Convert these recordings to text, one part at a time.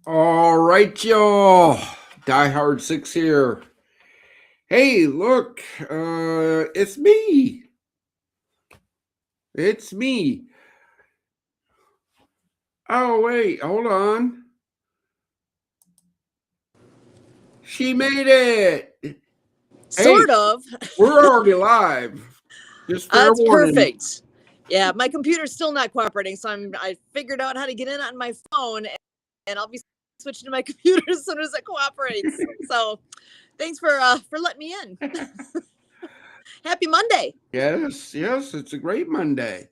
All right, y'all. Die Hard 6 here. Hey, look, it's me. It's me. Oh, wait, hold on. She made it. Sort of. We're already live. Just fair That's warning. perfect. Yeah, my computer's still not cooperating, so I figured out how to get in on my phone, and I'll be switching to my computer as soon as it cooperates. So, thanks for letting me in. Happy Monday. Yes, it's a great Monday.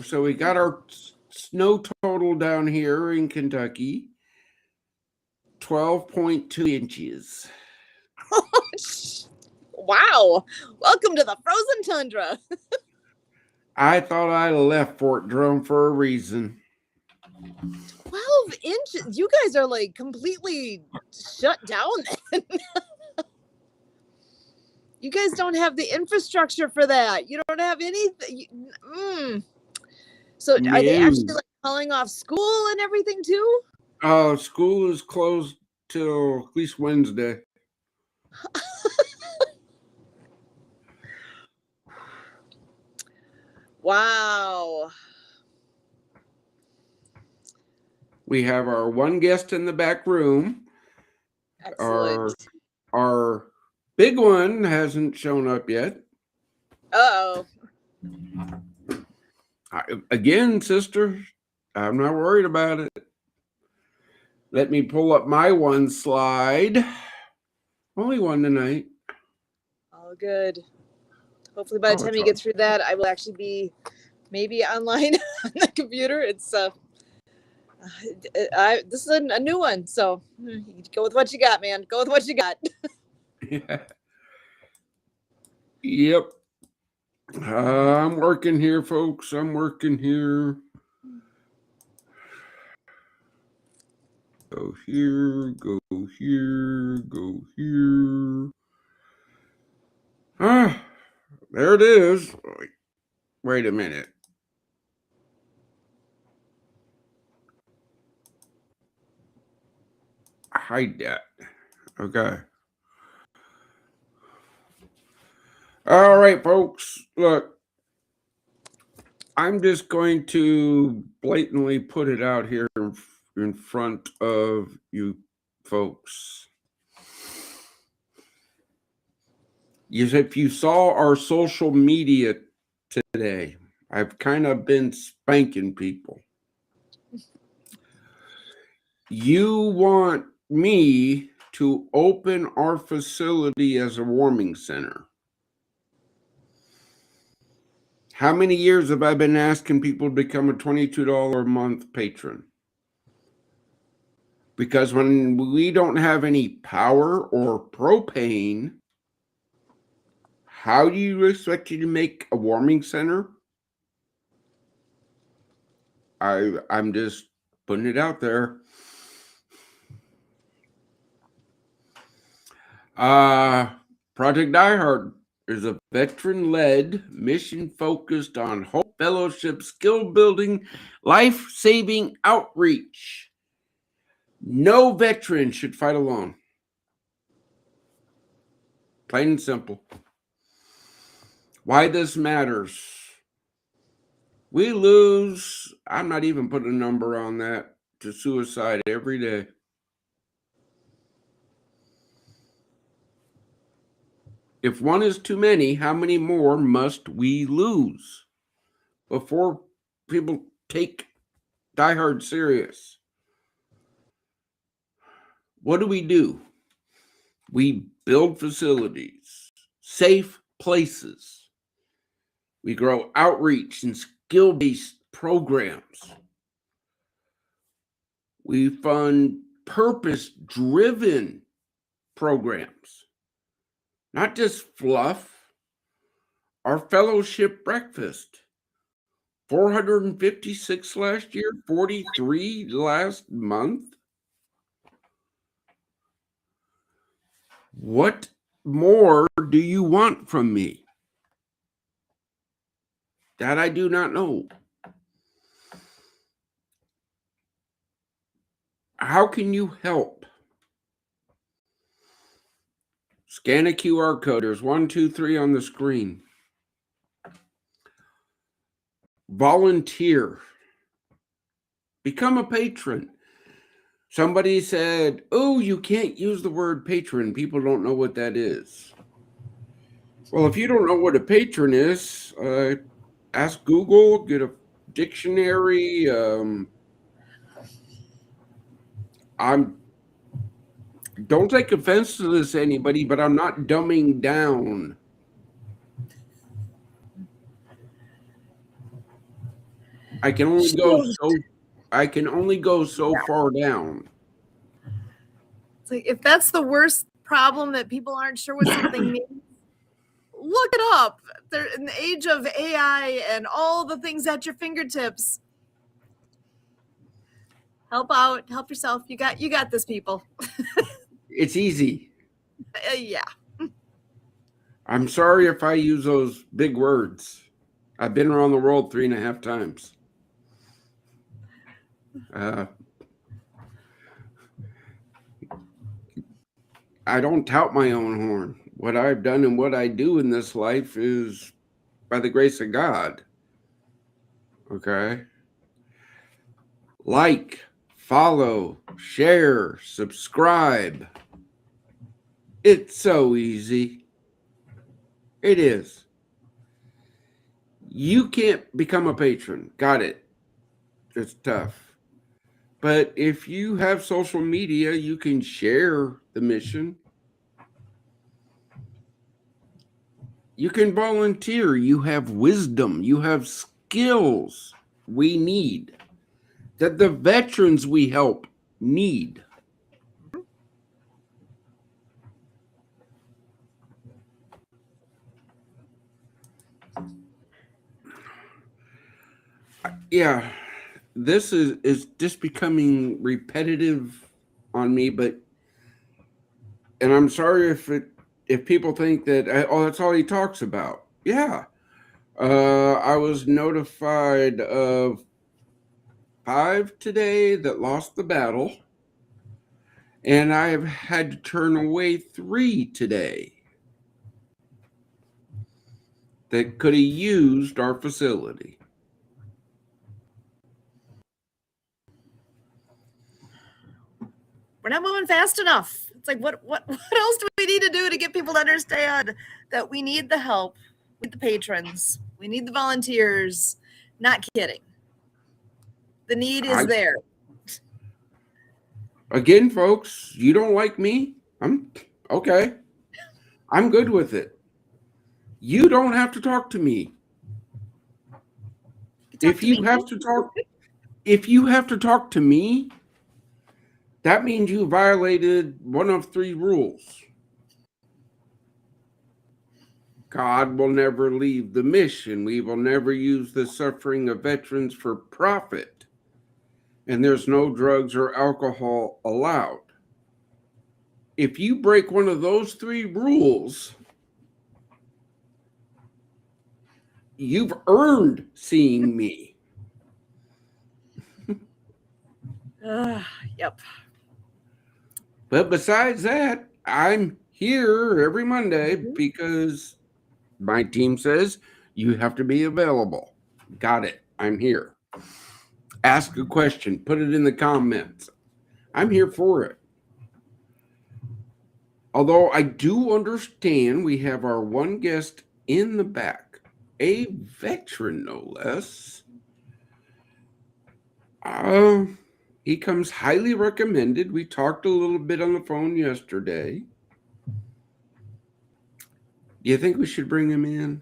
So we got our snow total down here in Kentucky. 12.2 inches. Wow. Welcome to the frozen tundra. I thought I left Fort Drum for a reason. 12 inches. You guys are like completely shut down then. You guys don't have the infrastructure for that. You don't have anything. So are they actually like calling off school and everything too? School is closed till at least Wednesday. Wow. We have our one guest in the back room. Excellent. Our big one hasn't shown up yet. Uh-oh. Again, sister, I'm not worried about it. Let me pull up my one slide. Only one tonight. All good. Hopefully by the time you get through that, I will actually be maybe online on the computer. It's this is a new one, so go with what you got, man. Go with what you got. Yeah. Yep. I'm working here, folks. I'm working here. Go here, go here, go here. Ah, there it is. Wait a minute. Hide that. Okay. All right, folks. Look, I'm just going to blatantly put it out here in front of you folks. If you saw our social media today, I've kind of been spanking people. You want me to open our facility as a warming center. How many years have I been asking people to become a $22 a month patron? Because when we don't have any power or propane, how do you expect you to make a warming center? I'm just putting it out there. Project Die Hard is a veteran-led mission focused on hope, fellowship, skill building, life-saving outreach. No veteran should fight alone. Plain and simple. Why this matters. We lose, I'm not even putting a number on that, to suicide every day. If one is too many, how many more must we lose before people take Die Hard serious? What do? We build facilities, safe places. We grow outreach and skill-based programs. We fund purpose-driven programs, not just fluff. Our fellowship breakfast, 456 last year, 43 last month. What more do you want from me? That I do not know. How can you help? Scan a QR code. There's 1, 2, 3 on the screen. Volunteer. Become a patron. Somebody said, oh, you can't use the word patron. People don't know what that is. Well, if you don't know what a patron is, ask Google, get a dictionary. Don't take offense to this, anybody, but I'm not dumbing down. I can only go so far down. It's like, if that's the worst problem, that people aren't sure what something means, look it up. They're in the age of AI and all the things at your fingertips. Help out, help yourself. You got this, people. It's easy. Yeah. I'm sorry if I use those big words. I've been around the world 3.5 times. I don't tout my own horn. What I've done and what I do in this life is by the grace of God. Okay? Like, follow, share, subscribe. It's so easy. It is. You can't become a patron. Got it. It's tough. But if you have social media, you can share the mission. You can volunteer. You have wisdom. You have skills we need, that the veterans we help need. Yeah, this is just becoming repetitive on me, and I'm sorry if people think that, oh, that's all he talks about. Yeah. I was notified of 5 today that lost the battle, and I have had to turn away 3 today that could have used our facility. We're not moving fast enough. It's like, what else do we need to do to get people to understand that we need the help, we need the patrons, we need the volunteers? Not kidding. The need is there. Again, folks, you don't like me? I'm okay. I'm good with it. You don't have to talk to me. If you have to talk to me, that means you violated one of 3 rules. God will never leave the mission. We will never use the suffering of veterans for profit. And there's no drugs or alcohol allowed. If you break one of those 3 rules, you've earned seeing me. Yep. But besides that, I'm here every Monday because my team says you have to be available. Got it. I'm here. Ask a question. Put it in the comments. I'm here for it. Although I do understand we have our one guest in the back, a veteran no less. He comes highly recommended. We talked a little bit on the phone yesterday. Do you think we should bring him in?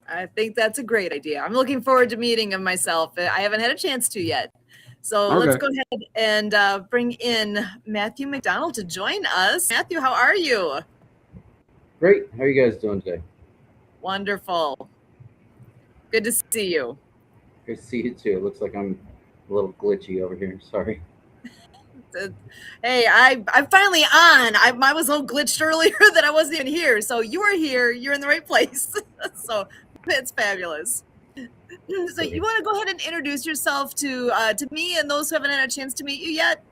I think that's a great idea. I'm looking forward to meeting him myself. I haven't had a chance to yet. So Let's go ahead and bring in Matthew McDonald to join us. Matthew, how are you? Great. How are you guys doing today? Wonderful. Good to see you. Good to see you too. It looks like I'm a little glitchy over here. Sorry. Hey, I'm finally on. I was so glitched earlier that I wasn't even here. So you are here. You're in the right place. So it's fabulous. So you want to go ahead and introduce yourself to me and those who haven't had a chance to meet you yet?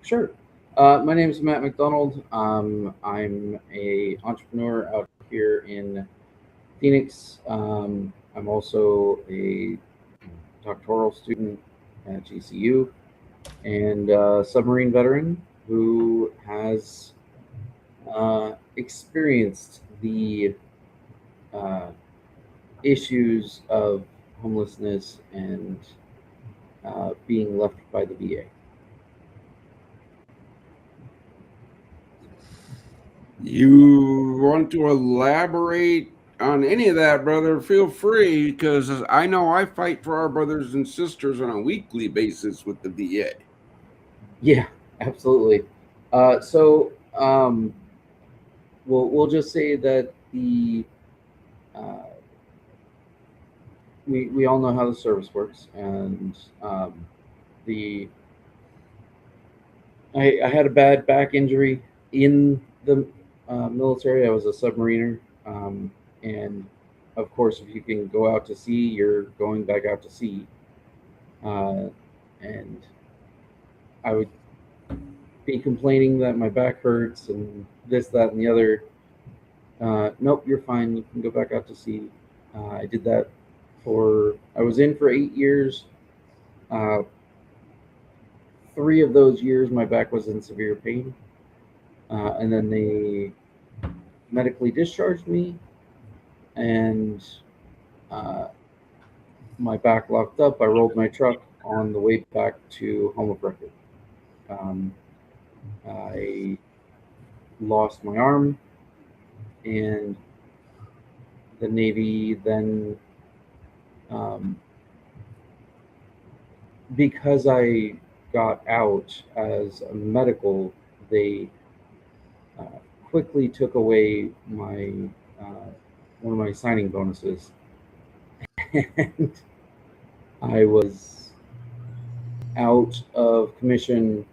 Sure. My name is Matt McDonald. I'm a entrepreneur out here in Phoenix. I'm also a doctoral student at GCU and a submarine veteran who has experienced the uh, issues of homelessness and being left by the VA. You want to elaborate on any of that, brother? Feel free, because I know I fight for our brothers and sisters on a weekly basis with the VA. Yeah, absolutely. So we'll just say that uh, we all know how the service works, and the I had a bad back injury in the military. I was a submariner, and of course, if you can go out to sea, you're going back out to sea. Uh, and I would be complaining that my back hurts and this, that, and the other. Nope, you're fine. You can go back out to sea. I did that I was in for 8 years. Uh, 3 of those years, my back was in severe pain. And then they medically discharged me, and uh, my back locked up. I rolled my truck on the way back to home of record. Um, I lost my arm, and the Navy then, um, because I got out as a medical, they uh, quickly took away my one of my signing bonuses, and I was out of commission.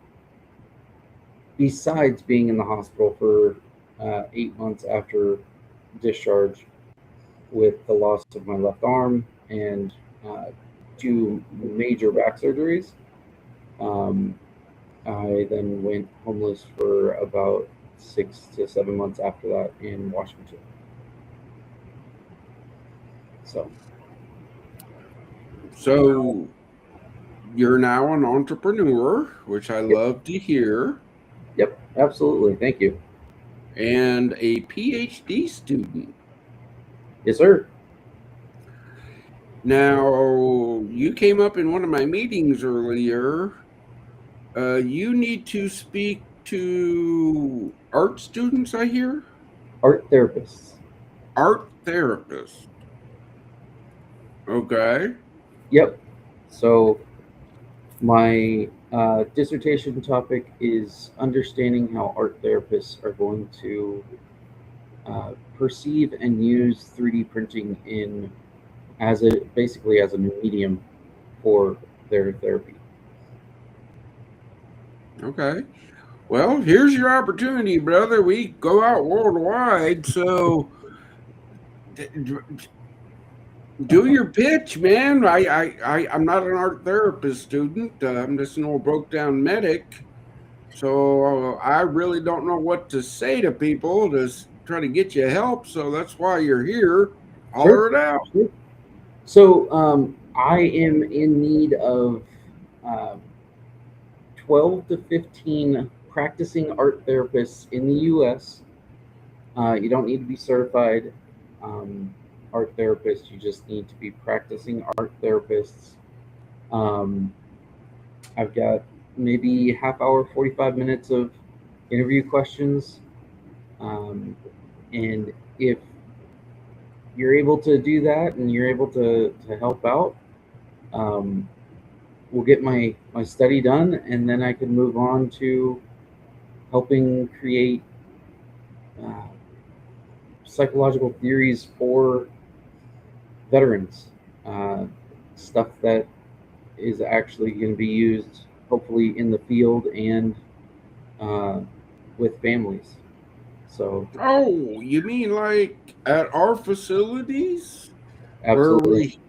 Besides being in the hospital for 8 months after discharge, with the loss of my left arm and uh, 2 major back surgeries, um, I then went homeless for about 6 to 7 months after that in Washington. So you're now an entrepreneur, which I love to hear, Yep, absolutely. Thank you. and a PhD student. Yes, sir. Now, you came up in one of my meetings earlier. You need to speak to art students, I hear? Art therapists. Art therapists. Okay. Yep. So my dissertation topic is understanding how art therapists are going to perceive and use 3D printing basically as a new medium for their therapy. Okay. Well, here's your opportunity, brother. We go out worldwide, so do your pitch, man. I'm not an art therapist student. I'm just an old broke down medic. So I really don't know what to say to people to try to get you help. So that's why you're here. Holler it out. Sure. So I am in need of uh, 12 to 15 practicing art therapists in the U.S. You don't need to be certified art therapist. You just need to be practicing art therapists. I've got maybe half hour, 45 minutes of interview questions. And if you're able to do that and you're able to help out, we'll get my study done, and then I can move on to helping create psychological theories for veterans, stuff that is actually going to be used hopefully in the field and with families. So Oh, you mean like at our facilities? absolutely. Where we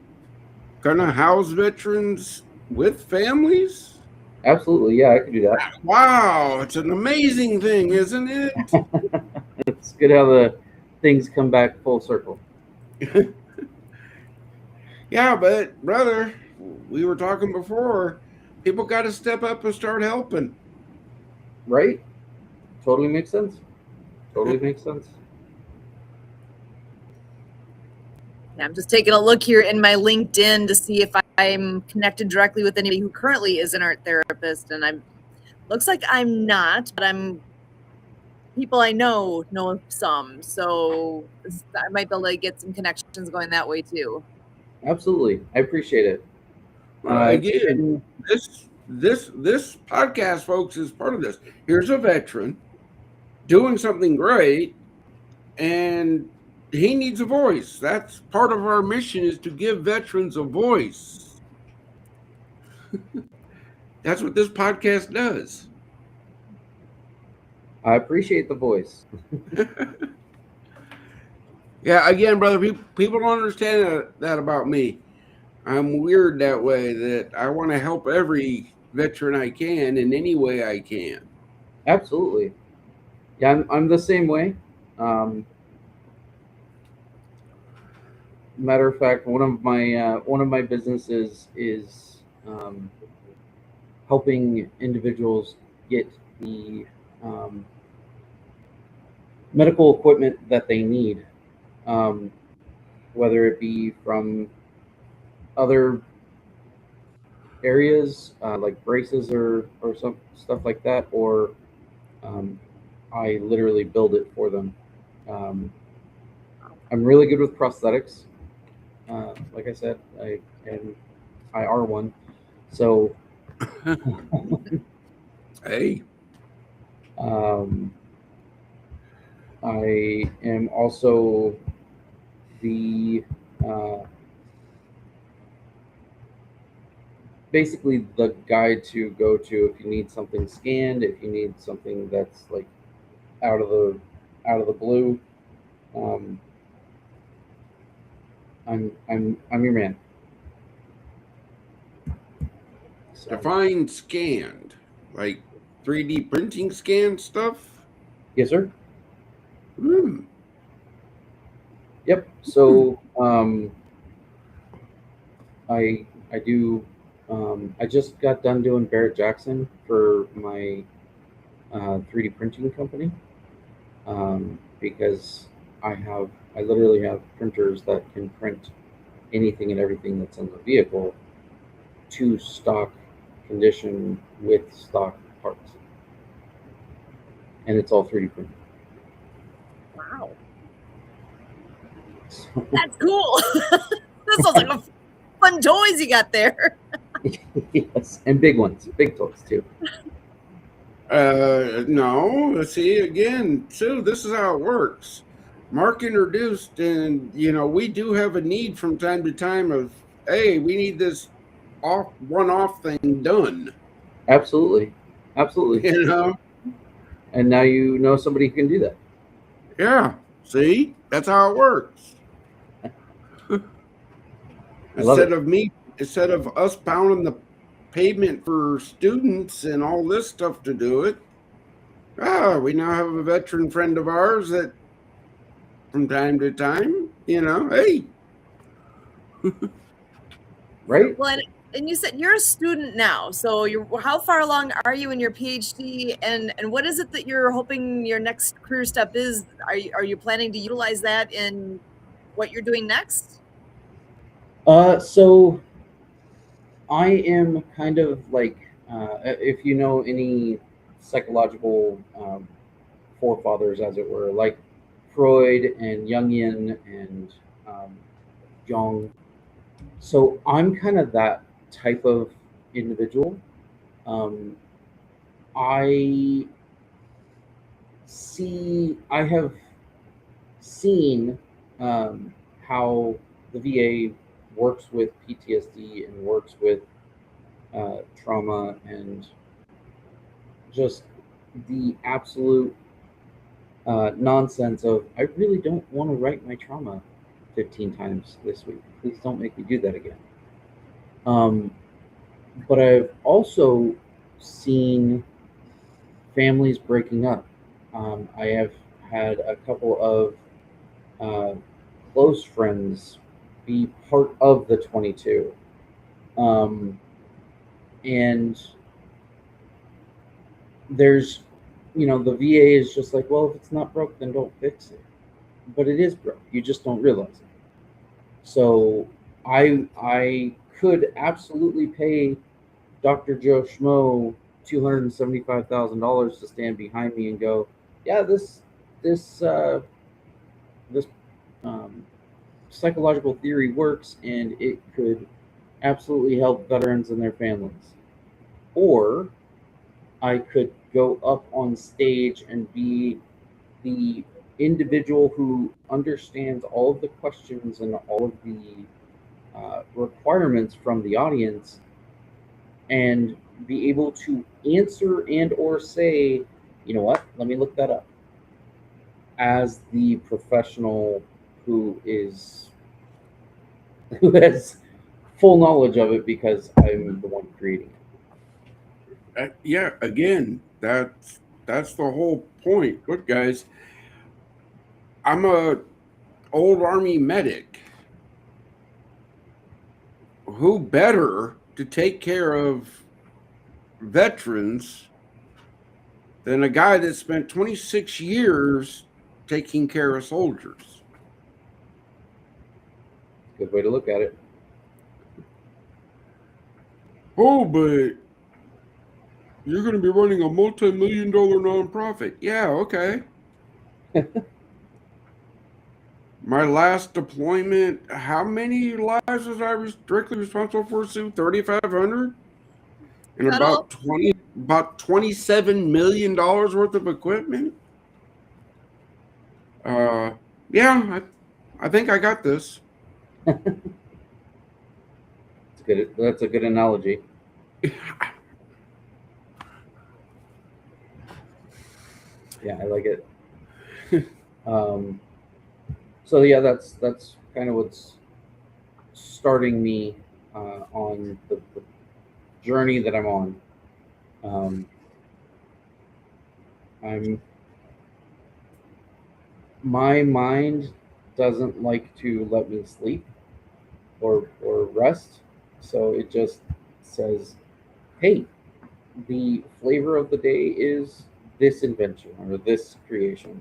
gonna house veterans with families? Absolutely, yeah, I could do that. Wow, it's an amazing thing, isn't it? It's good how the things come back full circle. Yeah, but brother, we were talking before. People got to step up and start helping. Right? Totally makes sense. Totally makes sense. Yeah, I'm just taking a look here in my LinkedIn to see if I'm connected directly with anybody who currently is an art therapist, and I'm looks like I'm not, but I'm people I know some, so I might be able to get some connections going that way too. Absolutely. I appreciate it. Again, Even, this podcast, folks, is part of this. Here's a veteran doing something great, and he needs a voice. That's part of our mission, is to give veterans a voice. That's what this podcast does. I appreciate the voice. Yeah, again, brother, people don't understand that about me. I'm weird that way, that I want to help every veteran I can in any way I can. Absolutely. Yeah, I'm the same way. Um, Matter of fact, one of my businesses is helping individuals get the um, medical equipment that they need, um, whether it be from other areas like braces or some stuff like that, or um, I literally build it for them. Um, I'm really good with prosthetics. Like I said, I are one. So Hey, um, I am also the uh, basically the guide to go to if you need something scanned, if you need something that's like out of the out of the blue. Um, I'm your man. So define scanned, like 3D printing scan stuff. yes, sir. Hmm. Yep. So I do. I just got done doing Barrett Jackson for my 3D printing company because I literally have printers that can print anything and everything that's in the vehicle to stock condition with stock parts, and it's all 3D printed. Wow, So, that's cool. This sounds like a fun toys you got there. yes, and big ones, big toys too. No, see, again, Sue, this is how it works. Mark introduced, and we do have a need from time to time of, hey, we need this one-off thing done. Absolutely, absolutely. You know, And now you know somebody who can do that. yeah. See, that's how it works. I love it. Instead of us pounding the pavement for students and all this stuff to do it, we now have a veteran friend of ours that from time to time, hey. Right? Well, and you said you're a student now, so how far along are you in your PhD, and what is it that you're hoping your next career step is? Are you planning to utilize that in what you're doing next? So I am kind of like, if you know any psychological forefathers, as it were, like Freud and Jungian and Jung. So I'm kind of that type of individual. Um, I I have seen how the VA works with PTSD and works with trauma and just the absolute nonsense of, I really don't want to write my trauma 15 times this week. Please don't make me do that again. But I've also seen families breaking up. I have had a couple of close friends be part of the 22. And there's, the VA is just like, well, if it's not broke, then don't fix it. But it is broke. You just don't realize it. So I could absolutely pay Dr. Joe Schmo $275,000 to stand behind me and go, yeah, this this psychological theory works and it could absolutely help veterans and their families. Or I could go up on stage and be the individual who understands all of the questions and all of the requirements from the audience and be able to answer and or say, you know what, let me look that up, as the professional who has full knowledge of it because I'm the one creating it. Yeah, again, that's the whole point. Look, guys, I'm a old Army medic. Who better to take care of veterans than a guy that spent 26 years taking care of soldiers? Good way to look at it. Oh, but you're going to be running a multi-million-dollar nonprofit. Yeah, okay. My last deployment, how many lives was I directly responsible for, Sue? 3,500? And about $27 million worth of equipment? Yeah, I think I got this. It's good. That's a good analogy. Yeah, I like it. So yeah, that's kind of what's starting me on the journey that I'm on. My mind doesn't like to let me sleep or rest, so it just says, "Hey, the flavor of the day is this invention or this creation,"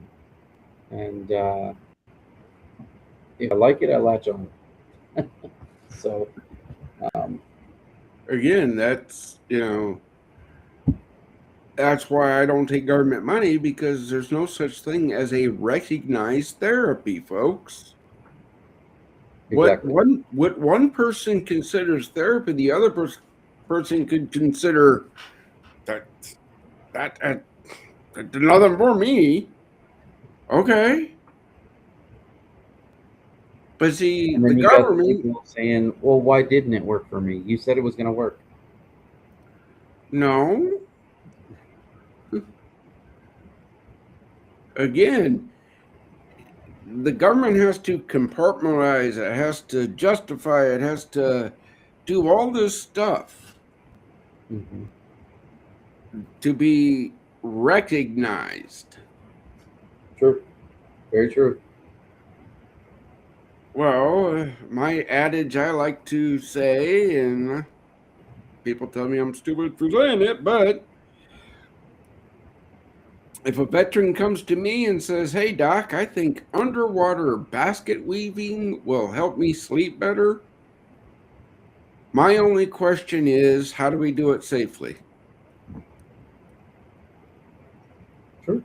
and if I like it, I latch on. So Again, that's why I don't take government money, because there's no such thing as a recognized therapy, folks. exactly. What one person considers therapy, the other person could consider that nothing for me. Okay. But see, And then the you got the government, people saying, "Well, why didn't it work for me? You said it was going to work." no. Again, the government has to compartmentalize, it has to justify, it has to do all this stuff Mm-hmm. to be recognized. True. Very true. Well, my adage I like to say, and people tell me I'm stupid for saying it, but if a veteran comes to me and says, "Hey, doc, I think underwater basket weaving will help me sleep better," my only question is, how do we do it safely? True.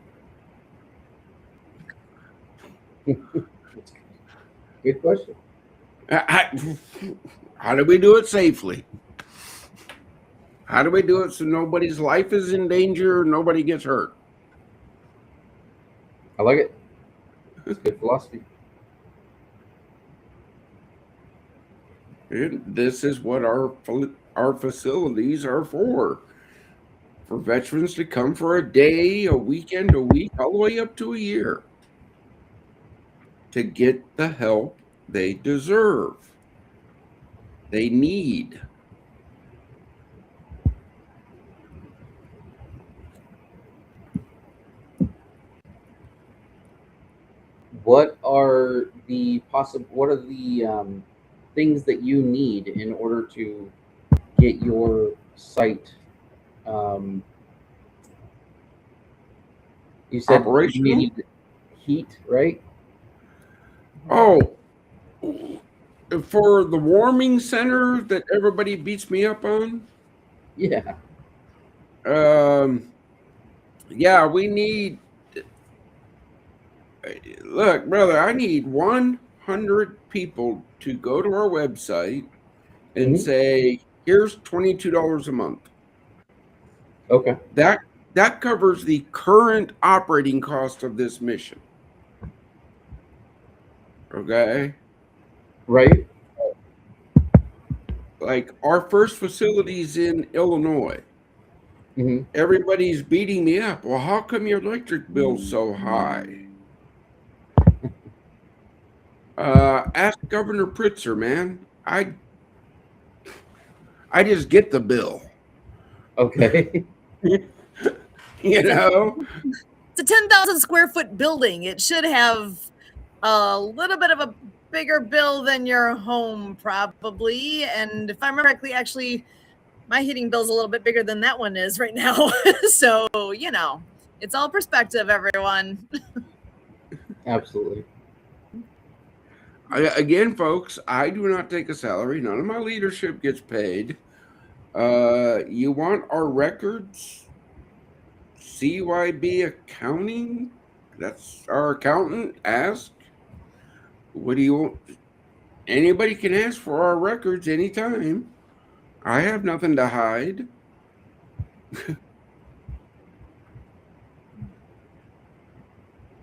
Good question. How do we do it safely? How do we do it so nobody's life is in danger, nobody gets hurt? I like it. It's good philosophy. And this is what our facilities are for veterans to come for a day, a weekend, a week, all the way up to a year, to get the help they deserve, they need. what are the things that you need in order to get your site? You said you Operational? need heat, right? Oh, for the warming center that everybody beats me up on. Yeah. Yeah, we need. Look, brother, I need 100 people to go to our website and Hmm. say, "Here's $22 a month." Okay. That covers the current operating cost of this mission. Okay, Right. like our first facilities in Illinois. Hmm. Everybody's beating me up. Well, how come your electric bill's so high? Ask Governor Pritzker, man. I just get the bill. Okay. You know? It's a 10,000 square foot building. It should have a little bit of a bigger bill than your home, probably. And if I remember correctly, actually, my heating bill's a little bit bigger than that one is right now. So, it's all perspective, everyone. Absolutely. Again, folks, I do not take a salary. None of my leadership gets paid. You want our records? CYB accounting? That's our accountant. Ask. What do you want? Anybody can ask for our records anytime. I have nothing to hide.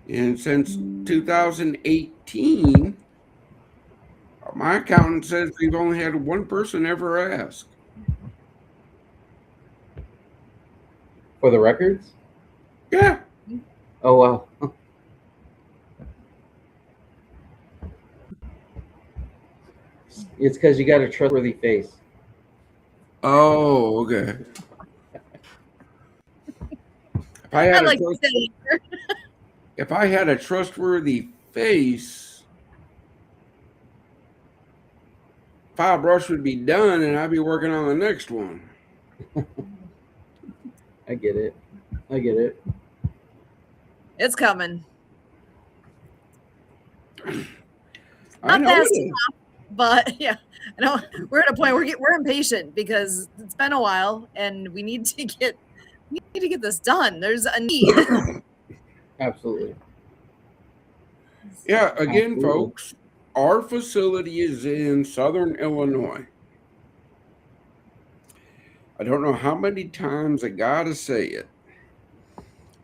And since 2018, my accountant says we've only had one person ever ask. For the records? Yeah. Oh, wow. It's because you got a trustworthy face. Oh, okay. If I I had like to say, if I had a trustworthy face, file brush would be done and I'd be working on the next one. I get it. I get it. it's coming. I Not know fast it. enough, but yeah, I know we're at a point we're impatient because it's been a while and we need to get this done. There's a need. Absolutely. Yeah, again, Absolutely. folks, our facility is in Southern Illinois. I don't know how many times I gotta say it.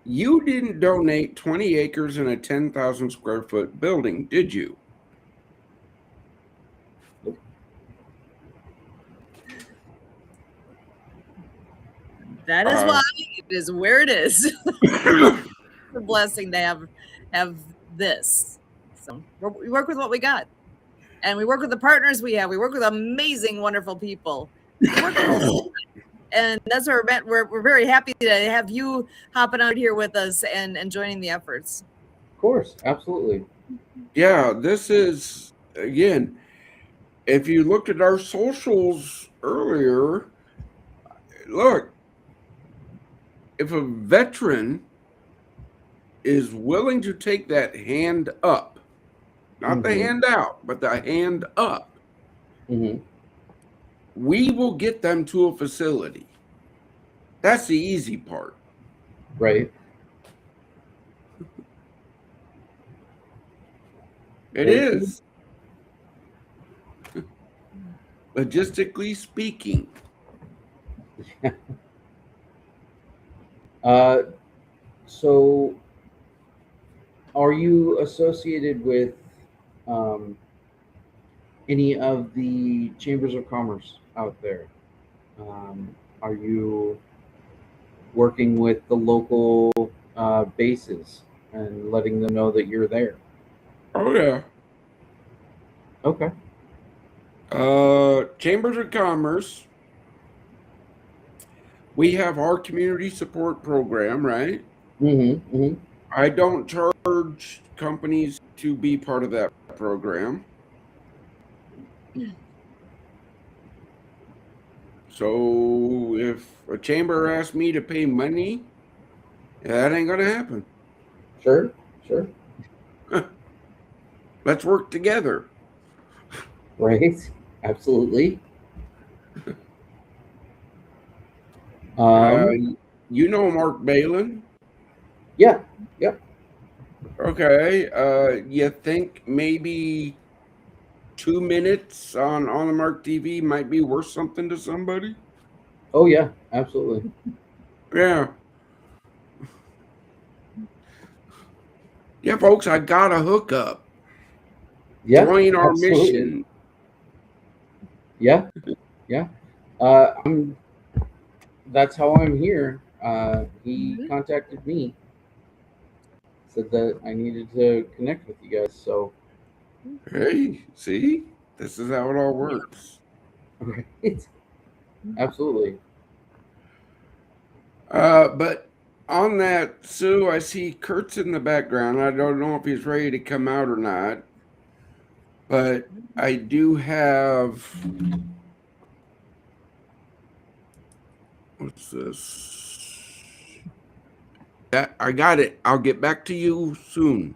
You didn't donate 20 acres in a 10,000 square foot building, did you? That is why it is where it is. A blessing to have this. So we work with what we got, and we work with the partners we have. We work with amazing, wonderful people. And that's where we're very happy to have you hopping out here with us and joining the efforts. Of course. Absolutely. Yeah, this is, again, if you looked at our socials earlier, look, if a veteran is willing to take that hand up, not the hand out, but the hand up, we will get them to a facility. That's the easy part. Right. It is. Logistically speaking. So, are you associated with any of the chambers of commerce out there? Are you working with the local bases and letting them know that you're there? Oh, yeah. Okay. Chambers of Commerce. We have our community support program, right? I don't charge companies to be part of that program. So if a chamber asks me to pay money, that ain't gonna happen. Sure. Let's work together. Right. Absolutely. You know Mark Balin? Yeah. Yep. Okay. You think maybe 2 minutes on the Mark TV might be worth something to somebody? Oh yeah. Absolutely. Yeah. Yeah, folks, I got a hookup. Yeah. Join our absolutely. mission. Yeah. I'm. That's how I'm here. He contacted me, said that I needed to connect with you guys. So, Hey, see? This is how it all works. right. Absolutely. But on that, Sue, I see Kurt's in the background. I don't know if he's ready to come out or not. But I do have, what's this? I got it. I'll get back to you soon.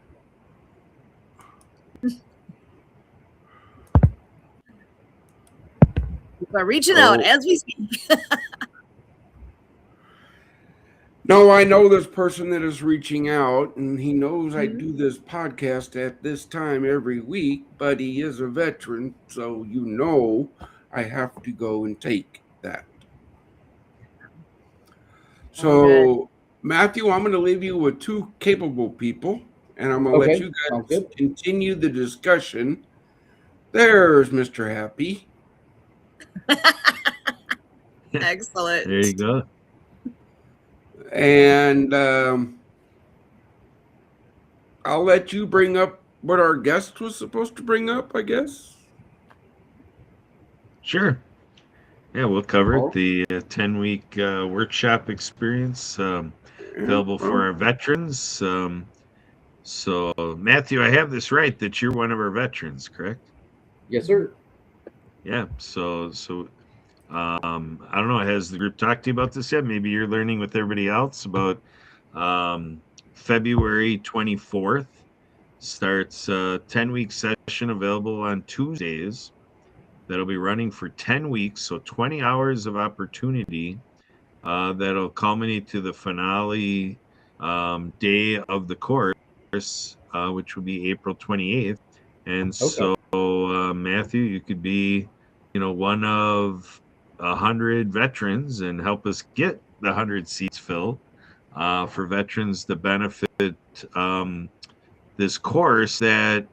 We're reaching out as we speak. No, I know this person that is reaching out, and he knows I do this podcast at this time every week, but he is a veteran, so I have to go and take that. So, Matthew, I'm going to leave you with two capable people, and I'm going to let you guys continue the discussion. There's Mr. Happy. Excellent. There you go. And I'll let you bring up what our guest was supposed to bring up, I guess. Sure. Yeah, we'll cover it. The 10-week workshop experience available for our veterans. So, Matthew, I have this right that you're one of our veterans, correct? Yes, sir. Yeah. So I don't know. Has the group talked to you about this yet? Maybe you're learning with everybody else about February 24th. Starts a 10-week session available on Tuesdays. That'll be running for 10 weeks, so 20 hours of opportunity. That'll culminate to the finale day of the course, which will be April 28th. And so, Matthew, you could be, one of 100 veterans and help us get the 100 seats filled for veterans to benefit this course that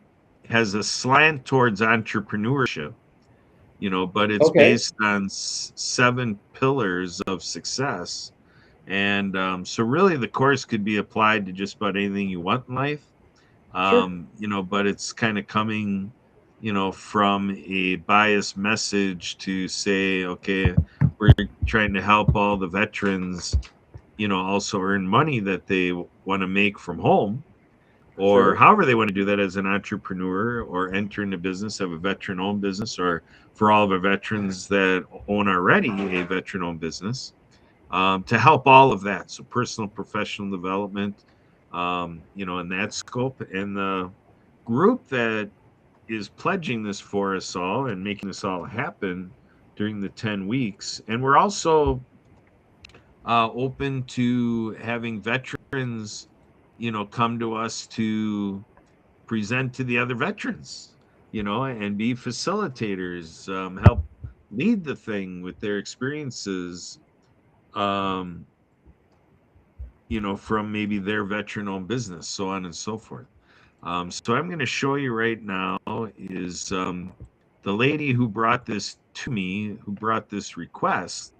has a slant towards entrepreneurship, but it's based on 7 pillars of success. And so really the course could be applied to just about anything you want in life. But it's kind of coming, from a biased message to say, okay, we're trying to help all the veterans, also earn money that they want to make from home, or however they want to do that as an entrepreneur or enter into business, have a veteran-owned business, or for all of our veterans that own already a veteran-owned business, to help all of that. So personal, professional development, in that scope. And the group that is pledging this for us all and making this all happen during the 10 weeks. And we're also open to having veterans, come to us to present to the other veterans, and be facilitators, help lead the thing with their experiences, from maybe their veteran-owned business, so on and so forth. So I'm going to show you right now is the lady who brought this to me, who brought this request,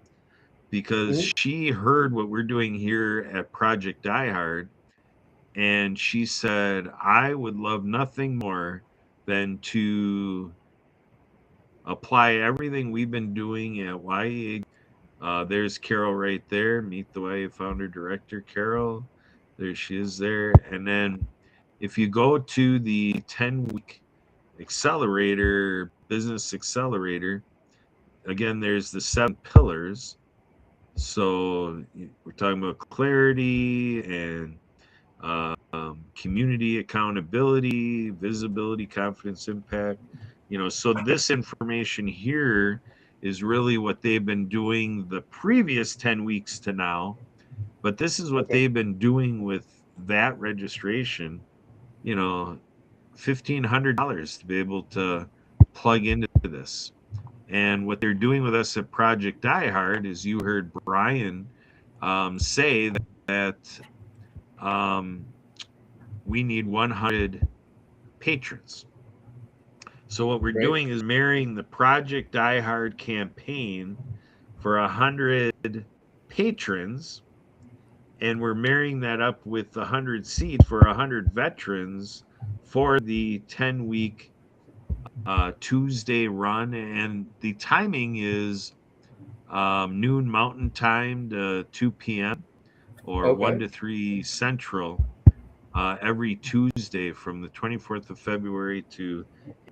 because she heard what we're doing here at Project Die Hard, and she said, I would love nothing more than to apply everything we've been doing at YA. There's Carol right there. Meet the YA founder director, Carol. There she is there. And then if you go to the 10-week accelerator, business accelerator, again, there's the 7 pillars. So we're talking about clarity and community accountability, visibility, confidence, impact. So this information here is really what they've been doing the previous 10 weeks to now, but this is what they've been doing with that registration, $1,500 to be able to plug into this. And what they're doing with us at Project Die Hard is you heard Brian say that we need 100 patrons. So what we're doing is marrying the Project Die Hard campaign for 100 patrons, and we're marrying that up with 100 seats for 100 veterans for the 10-week Tuesday run. And the timing is noon Mountain Time to 2 p.m. or 1 to 3 Central every Tuesday from the 24th of February to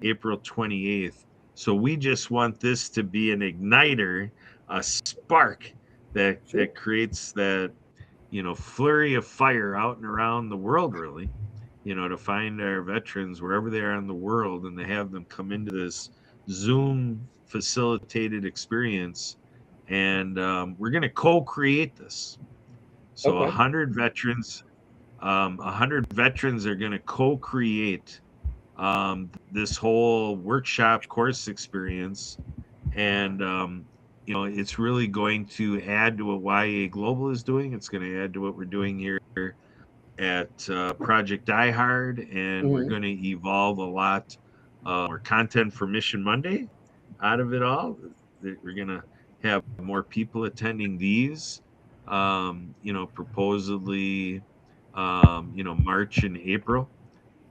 April 28th. So we just want this to be an igniter, a spark that creates that, flurry of fire out and around the world, really, to find our veterans wherever they are in the world and to have them come into this Zoom facilitated experience. And we're going to co-create this. So 100 veterans, 100 veterans are going to co-create this whole workshop course experience. And, it's really going to add to what YA Global is doing. It's going to add to what we're doing here at Project Die Hard. And we're going to evolve a lot more content for Mission Monday out of it all. We're going to have more people attending these, proposedly, March and April.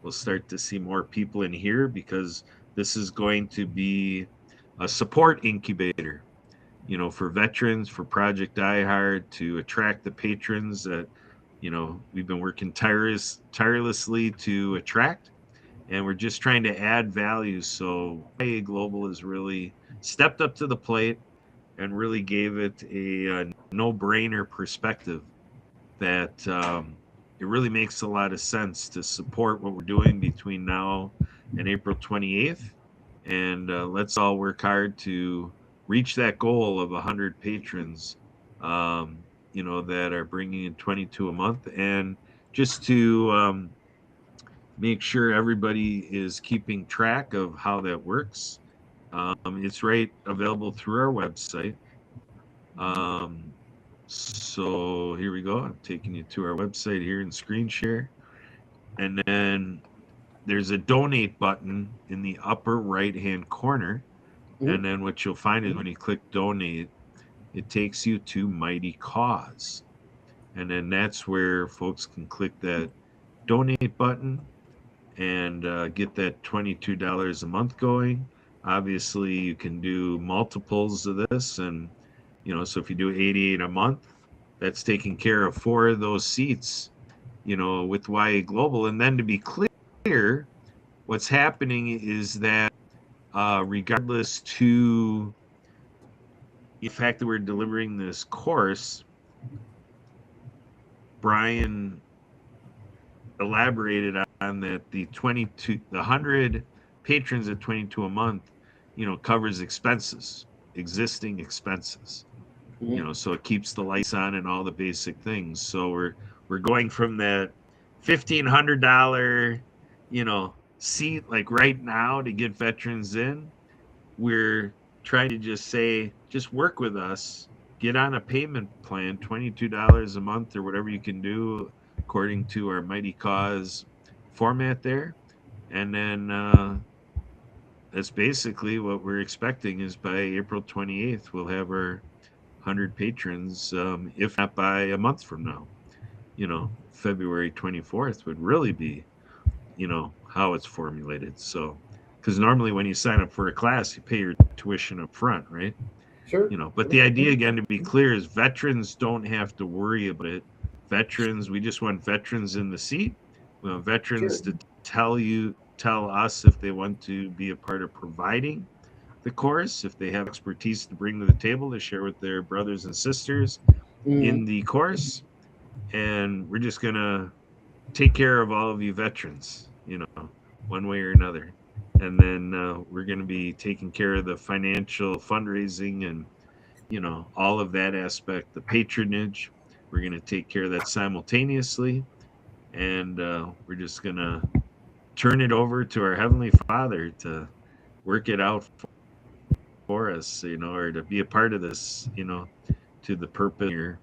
We'll start to see more people in here because this is going to be a support incubator, for veterans, for Project Die Hard, to attract the patrons that, we've been working tirelessly to attract. And we're just trying to add value. So YA Global has really stepped up to the plate and really gave it a no-brainer perspective that it really makes a lot of sense to support what we're doing between now and April 28th. And let's all work hard to reach that goal of 100 patrons, that are bringing in 22 a month. And just to make sure everybody is keeping track of how that works, it's right available through our website. So here we go. I'm taking you to our website here in screen share. And then there's a donate button in the upper right-hand corner. And then what you'll find is when you click donate, it takes you to Mighty Cause. And then that's where folks can click that donate button and get that $22 a month going. Obviously, you can do multiples of this. And, so if you do $88 a month, that's taking care of 4 of those seats, with YA Global. And then to be clear, what's happening is that regardless to the fact that we're delivering this course, Brian elaborated on that the 100 patrons at 22 a month, covers existing expenses. So it keeps the lights on and all the basic things. So we're going from that $1,500, seat, like right now, to get veterans in. We're trying to just work with us, get on a payment plan, $22 a month or whatever you can do according to our Mighty Cause format there. And then that's basically what we're expecting is by April 28th, we'll have our 100 patrons, if not by a month from now. February 24th would really be, how it's formulated. So, because normally when you sign up for a class, you pay your tuition up front, right? Sure. But the idea, again, to be clear, is veterans don't have to worry about it. Veterans, we just want veterans in the seat. We want veterans to tell you, tell us if they want to be a part of providing the course, if they have expertise to bring to the table to share with their brothers and sisters in the course. And we're just going to take care of all of you veterans, one way or another. And then we're going to be taking care of the financial fundraising and, all of that aspect, the patronage. We're going to take care of that simultaneously. And we're just going to turn it over to our Heavenly Father to work it out for us, or to be a part of this, to the purpose you're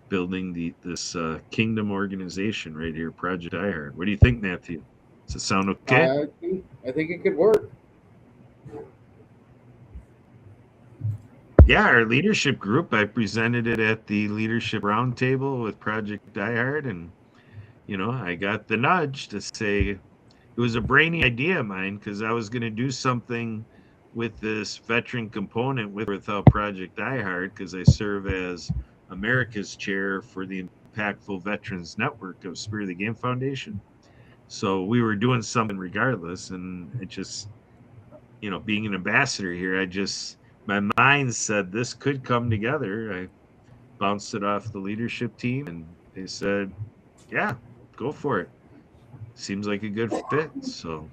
building this kingdom organization right here, Project iHeart. What do you think, Matthew? Does it sound okay? I think it could work. Yeah, our leadership group, I presented it at the leadership roundtable with Project iHeart, and I got the nudge to say it was a brainy idea of mine because I was going to do something with this veteran component without Project iHeart, because I serve as America's chair for the Impactful Veterans Network of Spirit of the Game Foundation. So we were doing something regardless, and it just, being an ambassador here, my mind said this could come together. I bounced it off the leadership team, and they said, "Yeah, go for it. Seems like a good fit." So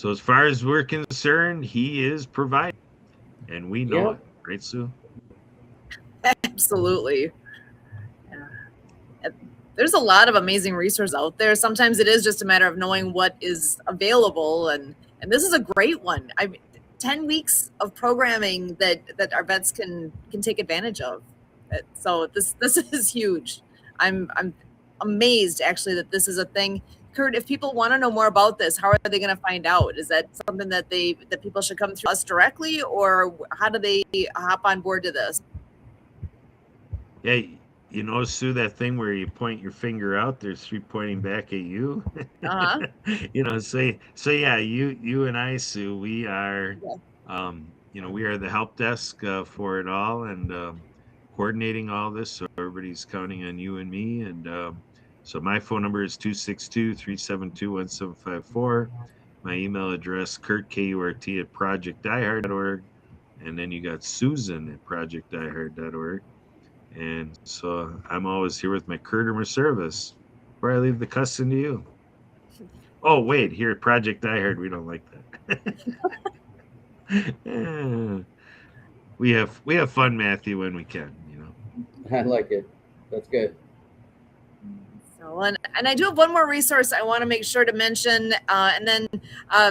as far as we're concerned, he is providing, and we know it, right, Sue? Absolutely. Yeah. There's a lot of amazing resources out there. Sometimes it is just a matter of knowing what is available, and this is a great one. 10 weeks of programming that our vets can take advantage of. So this is huge. I'm amazed actually that this is a thing. Kurt, if people want to know more about this, how are they going to find out? Is that something that people should come through us directly, or how do they hop on board to this? Yeah, Sue, that thing where you point your finger out, there's three pointing back at you. Uh-huh. So yeah, you and I, Sue, we are, we are the help desk for it all, and coordinating all this. So everybody's counting on you and me. And so my phone number is 262-372-1754. My email address, Kurt, K-U-R-T, at projectdiehard.org. And then you got Susan at projectdiehard.org. And so I'm always here with my Kurtimer service before I leave the cussing to you. Oh, wait, here at Project iHeart, we don't like that. We have fun, Matthew, when we can, I like it. That's good. So, and I do have one more resource I want to make sure to mention, and then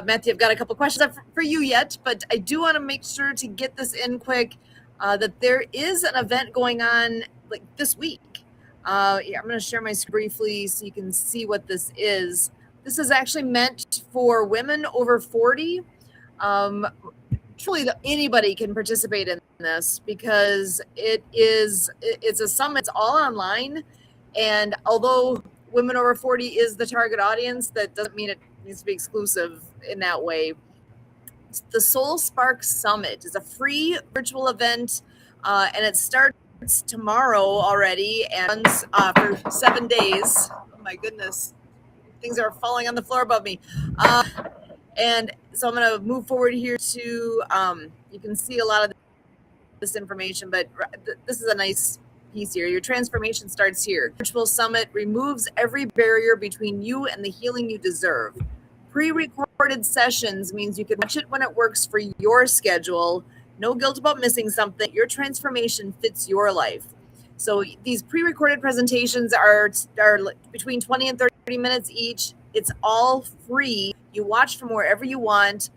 Matthew, I've got a couple questions for you yet, but I do want to make sure to get this in quick. That there is an event going on like this week. I'm going to share my screen briefly so you can see what this is. This is actually meant for women over 40. Truly, anybody can participate in this because it's a summit. It's all online, and although women over 40 is the target audience, that doesn't mean it needs to be exclusive in that way. The Soul Spark Summit is a free virtual event, and it starts tomorrow already and runs for 7 days. Oh my goodness, things are falling on the floor above me. And so I'm going to move forward here to, you can see a lot of this information, but this is a nice piece here. Your transformation starts here. Virtual Summit removes every barrier between you and the healing you deserve. Pre-recorded sessions means you can watch it when it works for your schedule. No guilt about missing something. Your transformation fits your life. So these pre-recorded presentations are between 20 and 30 minutes each. It's all free. You watch from wherever you want.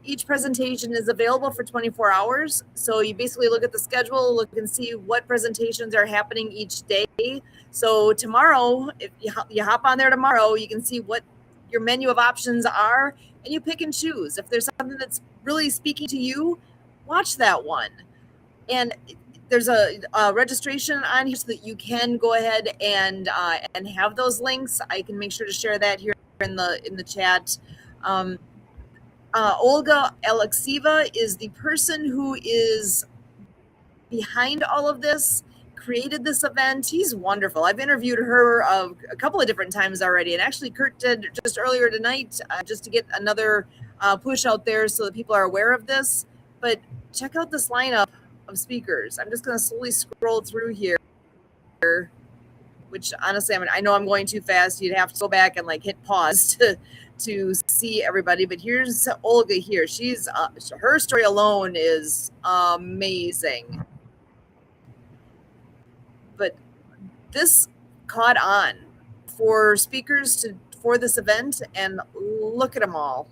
Each presentation is available for 24 hours. So you basically look at the schedule, look and see what presentations are happening each day. So tomorrow, if you hop on there tomorrow, you can see what your menu of options are, and you pick and choose. If there's something that's really speaking to you, watch that one. And there's a registration on here so that you can go ahead and have those links. I can make sure to share that here in the chat. Olga Alexieva is the person who is behind all of this, created this event. He's wonderful. I've interviewed her a couple of different times already, and actually Kurt did just earlier tonight, just to get another push out there so that people are aware of this. But check out this lineup of speakers. I'm just going to slowly scroll through here, which honestly, I know I'm going too fast. You'd have to go back and like hit pause to see everybody. But here's Olga here. She's her story alone is amazing. But this caught on for speakers for this event, and look at them all.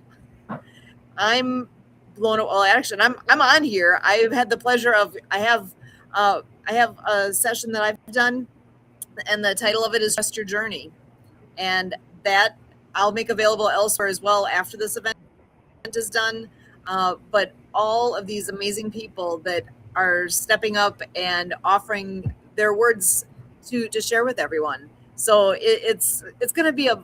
I'm blown away. Well, actually, I'm on here. I've had the pleasure of I have a session that I've done, and the title of it is Trust Your Journey, and that I'll make available elsewhere as well after this event is done. But all of these amazing people that are stepping up and offering their words to share with everyone. So it's going to be a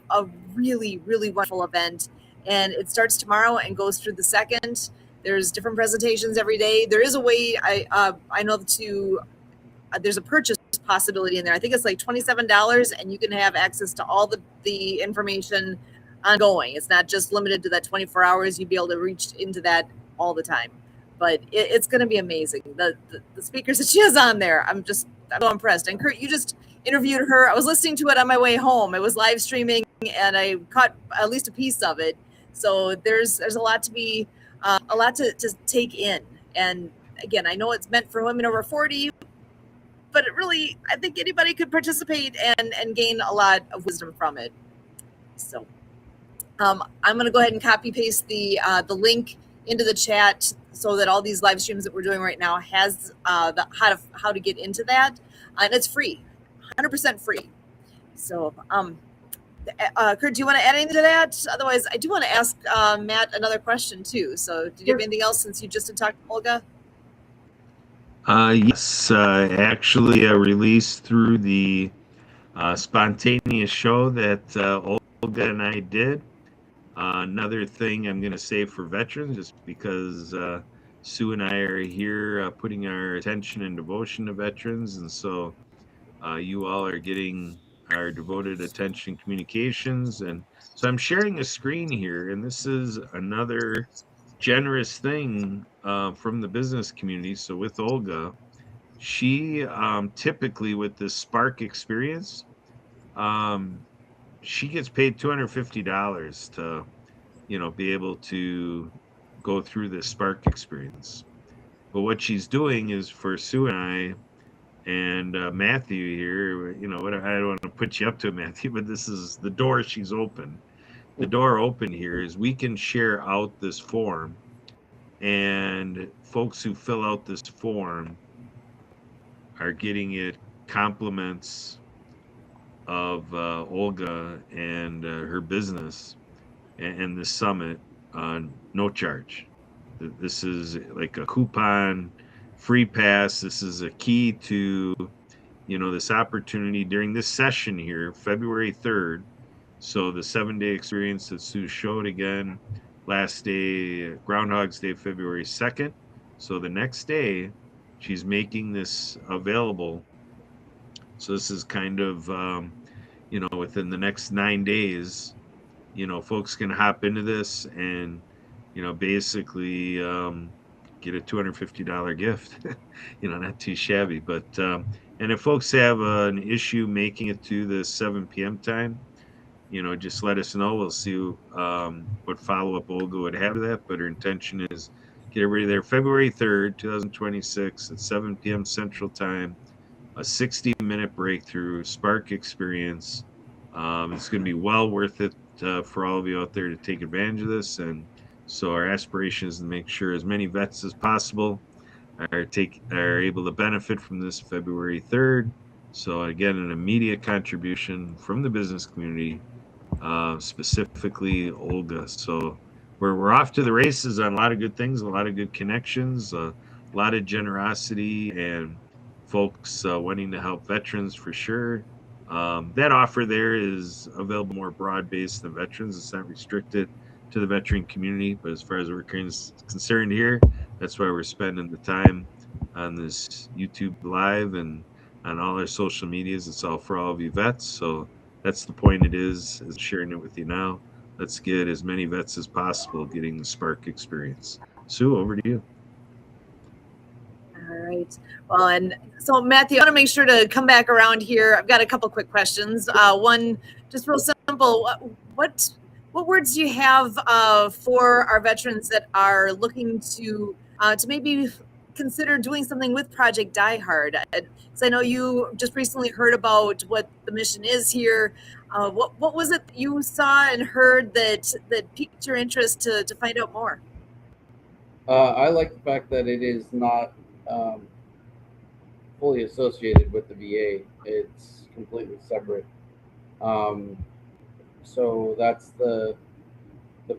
really, really wonderful event. And it starts tomorrow and goes through the 2nd. There's different presentations every day. There is a way I know there's a purchase possibility in there. I think it's like $27, and you can have access to all the information ongoing. It's not just limited to that 24 hours. You'd be able to reach into that all the time. But it's going to be amazing. The speakers that she has on there, I'm so impressed. And Kurt, you just interviewed her. I was listening to it on my way home. It was live streaming, and I caught at least a piece of it. So there's a lot to be a lot to take in. And again, I know it's meant for women over 40, but it really, I think anybody could participate and gain a lot of wisdom from it. So I'm going to go ahead and copy paste the link into the chat so that all these live streams that we're doing right now has how to get into that, and it's free, 100% free. So Kurt, do you want to add anything to that? Otherwise, I do want to ask Matt another question too. So did you have anything else since you just had talked to Olga? Yes, actually released through the spontaneous show that Olga and I did. Another thing I'm going to say for veterans, just because Sue and I are here putting our attention and devotion to veterans, and so you all are getting our devoted attention communications. And so I'm sharing a screen here, and this is another generous thing from the business community. So with Olga, she typically with this Spark experience, she gets paid $250 to, be able to go through this Spark experience. But what she's doing is for Sue and I and Matthew here, I don't want to put you up to it, Matthew, but this is the door she's open. The door open here is we can share out this form, and folks who fill out this form are getting it compliments of Olga and her business and this summit on no charge. This is like a coupon, free pass. This is a key to, this opportunity during this session here, February 3rd. So the 7-day experience that Sue showed again, last day, Groundhog's Day, February 2nd. So the next day, she's making this available. So this is kind of, within the next 9 days, folks can hop into this and, basically get a $250 gift, not too shabby. But, and if folks have an issue making it to the 7 p.m. time, just let us know. We'll see what follow-up Olga would have to that. But her intention is get everybody there February 3rd, 2026 at 7 p.m. Central Time, a 60-minute breakthrough Spark experience. It's going to be well worth it for all of you out there to take advantage of this. And so our aspiration is to make sure as many vets as possible are able to benefit from this February 3rd. So again, an immediate contribution from the business community, specifically Olga. So we're off to the races on a lot of good things, a lot of good connections, a lot of generosity, and folks wanting to help veterans for sure. That offer there is available more broad-based than veterans. It's not restricted to the veteran community, but as far as we're concerned here, that's why we're spending the time on this YouTube Live and on all our social medias. It's all for all of you vets. So that's the point. It is sharing it with you now. Let's get as many vets as possible getting the Spark experience. Sue, over to you. All right. Well, and so Matthew, I want to make sure to come back around here. I've got a couple quick questions. One, just real simple. What words do you have for our veterans that are looking to maybe consider doing something with Project Die Hard? Because I know you just recently heard about what the mission is here. What was it that you saw and heard that piqued your interest to find out more? I like the fact that it is not fully associated with the VA. It's completely separate. So that's the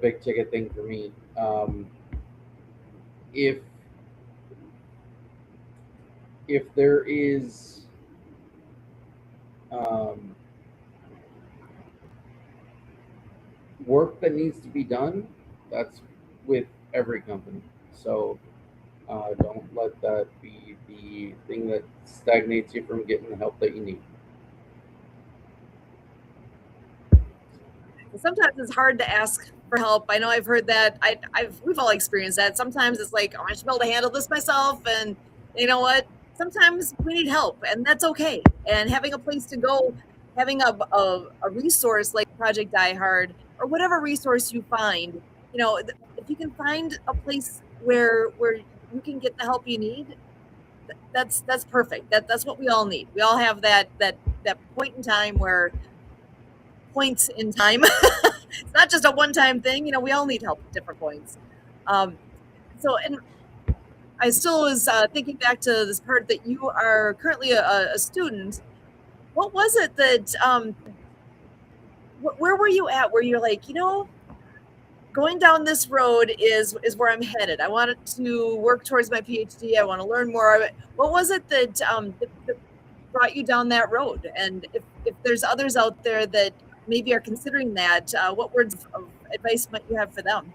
big ticket thing for me. If there is work that needs to be done, that's with every company. So don't let that be the thing that stagnates you from getting the help that you need. Sometimes it's hard to ask for help. I know I've heard that. We've all experienced that. Sometimes it's like, oh, I should be able to handle this myself. And you know what? Sometimes we need help, and that's okay. And having a place to go, having a resource like Project Die Hard or whatever resource you find, if you can find a place where you can get the help you need, that's perfect. That's what we all need. We all have that point in time where points in time. It's not just a one-time thing. We all need help at different points. And I still was thinking back to this part that you are currently a student. What was it that, where were you at? Where you're like, going down this road is where I'm headed. I want to work towards my PhD. I want to learn more. What was it that, that brought you down that road? And if there's others out there that maybe are considering that, what words of advice might you have for them?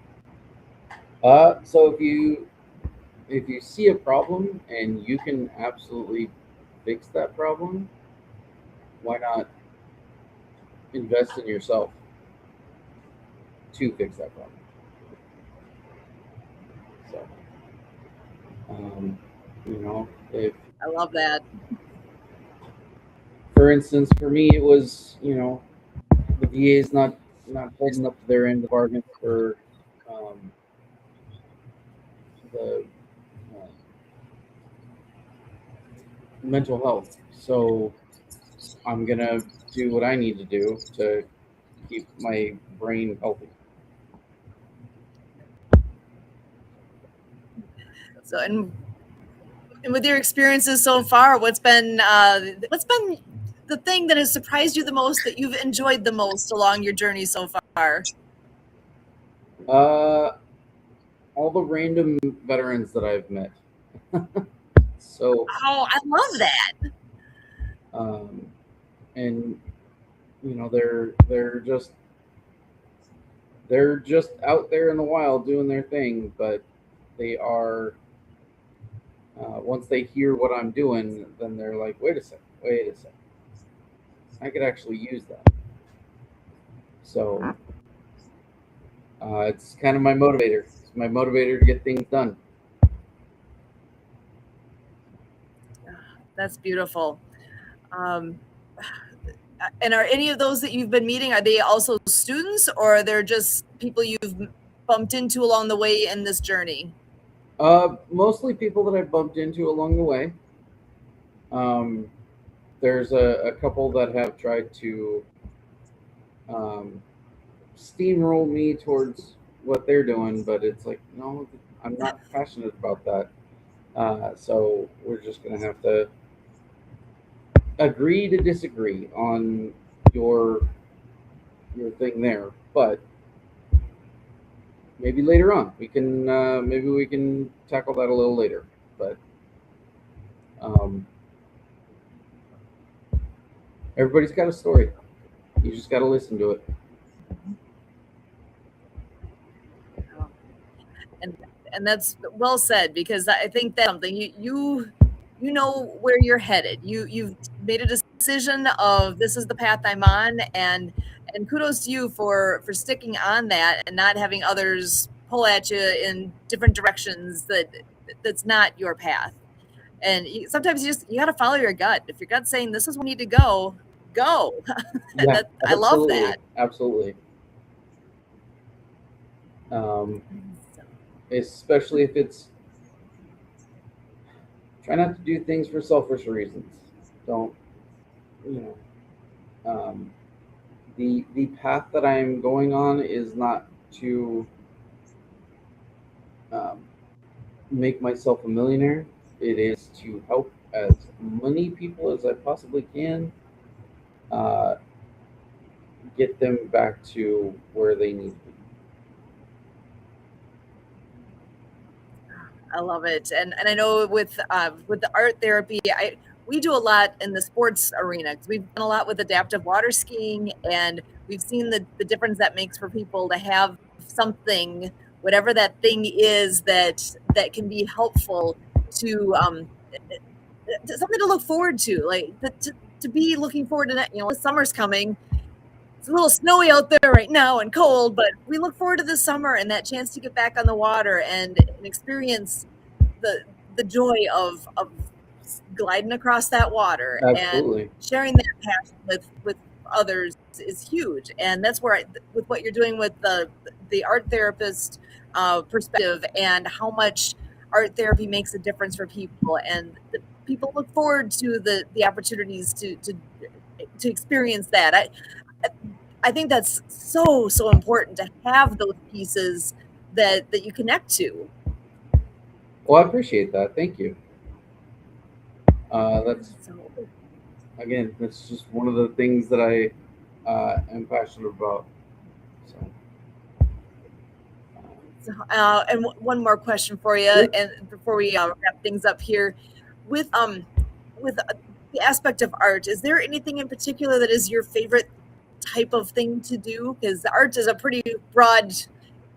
So if you see a problem and you can absolutely fix that problem, why not invest in yourself to fix that problem? So, if I love that. For instance, for me, it was, the VA is not holding up to their end of the bargain for the mental health. So I'm gonna do what I need to do to keep my brain healthy. So, and with your experiences so far, what's been the thing that has surprised you the most, that you've enjoyed the most along your journey so far? All the random veterans that I've met. So, oh, I love that. And they're just out there in the wild doing their thing, but they are. Once they hear what I'm doing, then they're like, wait a second, I could actually use that. So it's kind of my motivator. It's my motivator to get things done. That's beautiful. And are any of those that you've been meeting, are they also students, or are they just people you've bumped into along the way in this journey? Mostly people that I've bumped into along the way. There's a couple that have tried to steamroll me towards what they're doing, but it's like, no, I'm not passionate about that. So we're just going to have to agree to disagree on your thing there. But maybe later on we can tackle that a little later. But everybody's got a story. You just got to listen to it. And that's well said, because I think that's something you you know where you're headed. You've made a decision of this is the path I'm on, and kudos to you for sticking on that and not having others pull at you in different directions that's not your path. And sometimes you got to follow your gut. If your gut's saying this is where you need to go. Yeah, I love that. Absolutely. Especially if it's, try not to do things for selfish reasons. Don't, you know, the path that I'm going on is not to make myself a millionaire. It is to help as many people as I possibly can uh, get them back to where they need to be. I love it, and I know with the art therapy, we do a lot in the sports arena because we've done a lot with adaptive water skiing, and we've seen the difference that makes for people to have something, whatever that thing is, that can be helpful to something to look forward to, like to be looking forward to that. The summer's coming. It's a little snowy out there right now and cold, but we look forward to the summer and that chance to get back on the water and experience the joy of gliding across that water. Absolutely. And sharing that passion with others is huge. And that's where with what you're doing with the art therapist perspective and how much art therapy makes a difference for people, and people look forward to the opportunities to experience that. I think that's so important to have those pieces that you connect to. Well, I appreciate that. Thank you. That's just one of the things that I am passionate about. And one more question for you, Sure. and before we wrap things up here, with the aspect of art, is there anything in particular that is your favorite type of thing to do? Because art is a pretty broad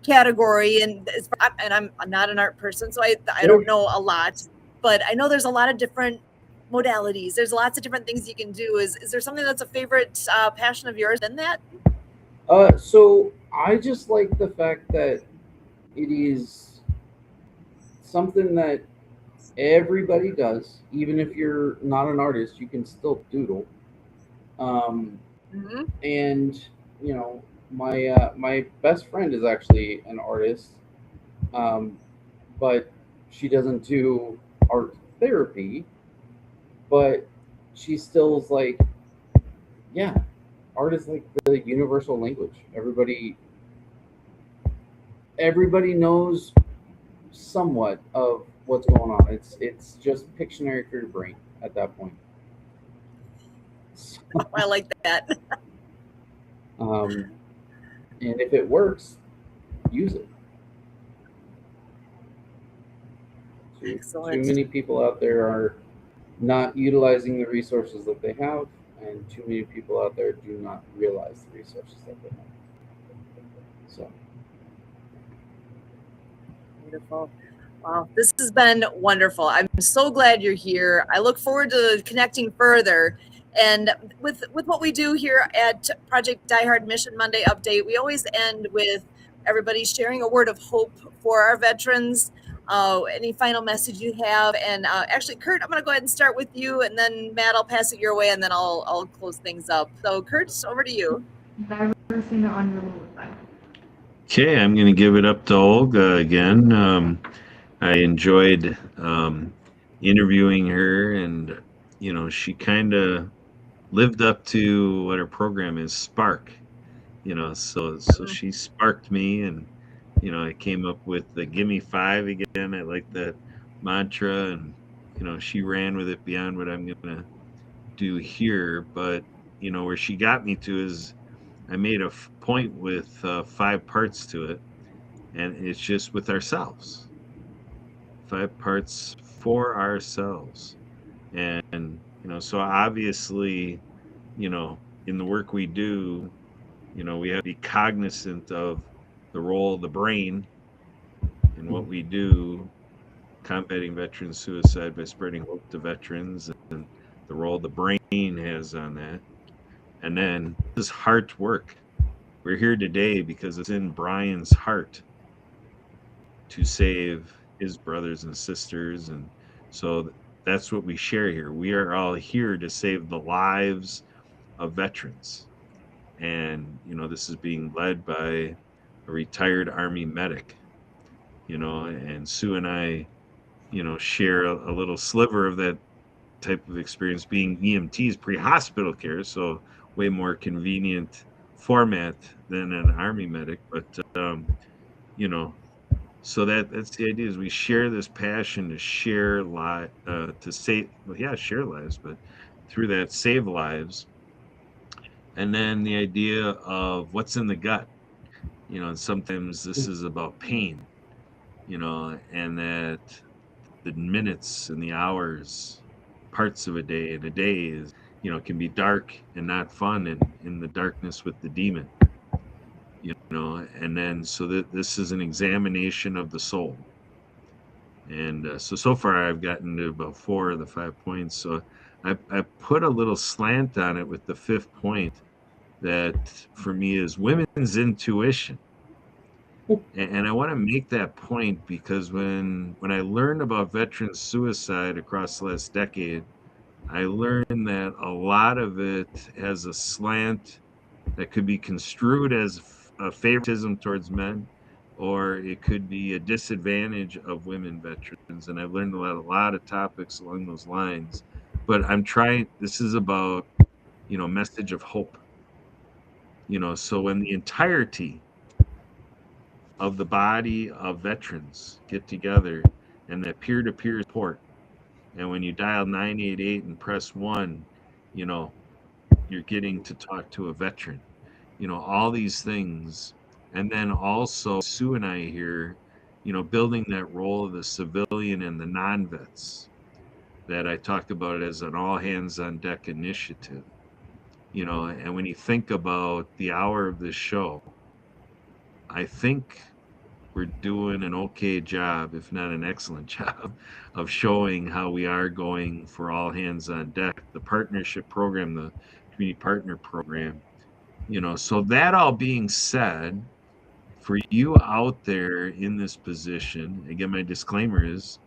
category, and I'm not an art person, so I don't know a lot, but I know there's a lot of different modalities. There's lots of different things you can do. Is there something that's a favorite passion of yours in that? So I just like the fact that it is something that everybody does. Even if you're not an artist, you can still doodle. And my best friend is actually an artist, but she doesn't do art therapy. But she still is like, yeah, art is like the universal language. Everybody knows somewhat of what's going on. It's just Pictionary for your brain at that point. So, I like that. And if it works, use it. Too many people out there are not utilizing the resources that they have, and too many people out there do not realize the resources that they have. So beautiful. Wow, this has been wonderful. I'm so glad you're here. I look forward to connecting further. And with what we do here at Project Die Hard Mission Monday Update, we always end with everybody sharing a word of hope for our veterans. Any final message you have? And actually, Kurt, I'm going to go ahead and start with you, and then Matt, I'll pass it your way, and then I'll close things up. So, Kurt, over to you. Okay, I'm going to give it up to Olga again. I enjoyed interviewing her, and she kind of lived up to what her program is, Spark. So she sparked me, and I came up with the "Gimme 5" again. I like that mantra, and she ran with it beyond what I'm gonna do here. But where she got me to is I made a point with 5 parts to it, and it's just with ourselves. 5 parts for ourselves, and so obviously, in the work we do, we have to be cognizant of the role of the brain in what we do, combating veteran suicide by spreading hope to veterans and the role the brain has on that. And then this heart work. We're here today because it's in Brian's heart to save his brothers and sisters. And so that's what we share here. We are all here to save the lives of veterans. And, this is being led by a retired Army medic, and Sue and I, share a little sliver of that type of experience being EMTs, pre-hospital care. So way more convenient format than an Army medic. But, so that's the idea is we share this passion to share to save, share lives, but through that save lives. And then the idea of what's in the gut, and sometimes this is about pain, and that the minutes and the hours, parts of a day, and a day is, can be dark and not fun, and in the darkness with the demon, and then so that this is an examination of the soul. And so far I've gotten to about 4 of the 5 points. So I put a little slant on it with the 5th point that for me is women's intuition. And I want to make that point because when I learned about veteran suicide across the last decade, I learned that a lot of it has a slant that could be construed as a favoritism towards men, or it could be a disadvantage of women veterans. And I've learned a lot of topics along those lines. But this is about, message of hope. So when the entirety of the body of veterans get together and that peer-to-peer support, and when you dial 988 and press 1, you're getting to talk to a veteran, all these things. And then also Sue and I here, building that role of the civilian and the non-vets that I talked about as an all hands on deck initiative, and when you think about the hour of this show, I think we're doing an okay job, if not an excellent job, of showing how we are going for all hands on deck, the partnership program, the community partner program. So that all being said, for you out there in this position, again, my disclaimer is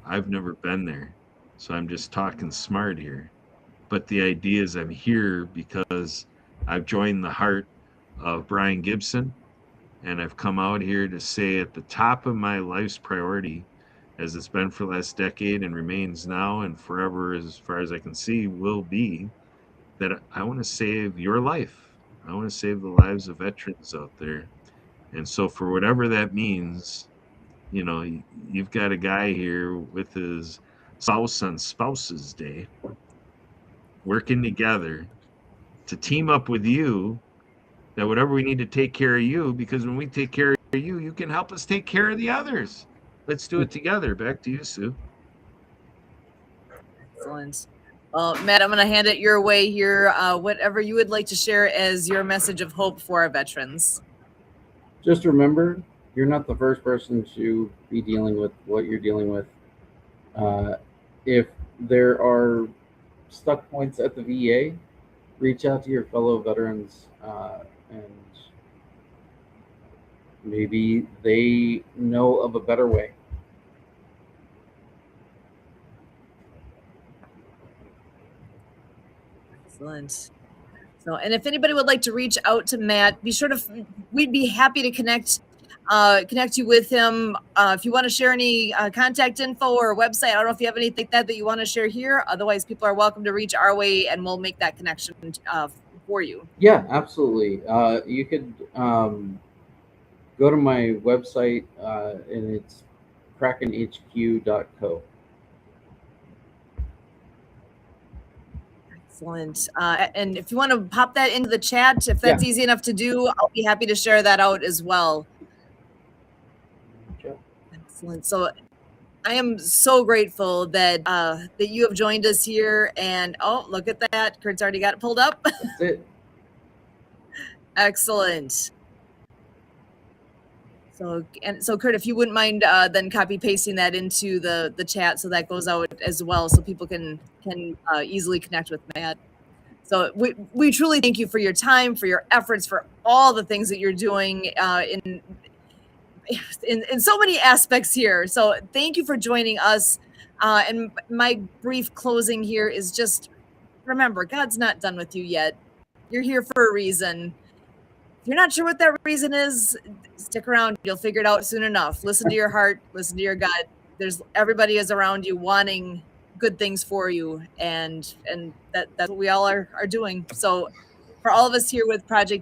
I've never been there. So I'm just talking smart here. But the idea is I'm here because I've joined the heart of Brian Gibson, and I've come out here to say at the top of my life's priority, as it's been for the last decade and remains now and forever, as far as I can see, will be, that I want to save your life. I want to save the lives of veterans out there. And so for whatever that means, you've got a guy here with his spouse on Spouses Day working together to team up with you, that whatever we need to take care of you, because when we take care of you, you can help us take care of the others. Let's do it together. Back to you, Sue. Excellent. Matt, I'm going to hand it your way here. Whatever you would like to share as your message of hope for our veterans. Just remember, you're not the first person to be dealing with what you're dealing with. If there are stuck points at the VA, reach out to your fellow veterans, and maybe they know of a better way. Excellent. So, and if anybody would like to reach out to Matt, we'd be happy to connect you with him. If you want to share any contact info or website, I don't know if you have anything that you want to share here. Otherwise, people are welcome to reach our way and we'll make that connection for you. Yeah, absolutely. You could go to my website, and it's krakenhq.co. Excellent. And if you want to pop that into the chat, if that's easy enough to do, I'll be happy to share that out as well. Sure. Excellent. So I am so grateful that that you have joined us here. And oh, look at that. Kurt's already got it pulled up. That's it. Excellent. So Kurt, if you wouldn't mind then copy pasting that into the chat so that goes out as well, so people can easily connect with Matt. So we truly thank you for your time, for your efforts, for all the things that you're doing in so many aspects here. So thank you for joining us. And my brief closing here is just remember, God's not done with you yet. You're here for a reason. If you're not sure what that reason is, stick around. You'll figure it out soon enough. Listen to your heart. Listen to your gut. Everybody is around you wanting good things for you, and that's what we all are doing. So for all of us here with Project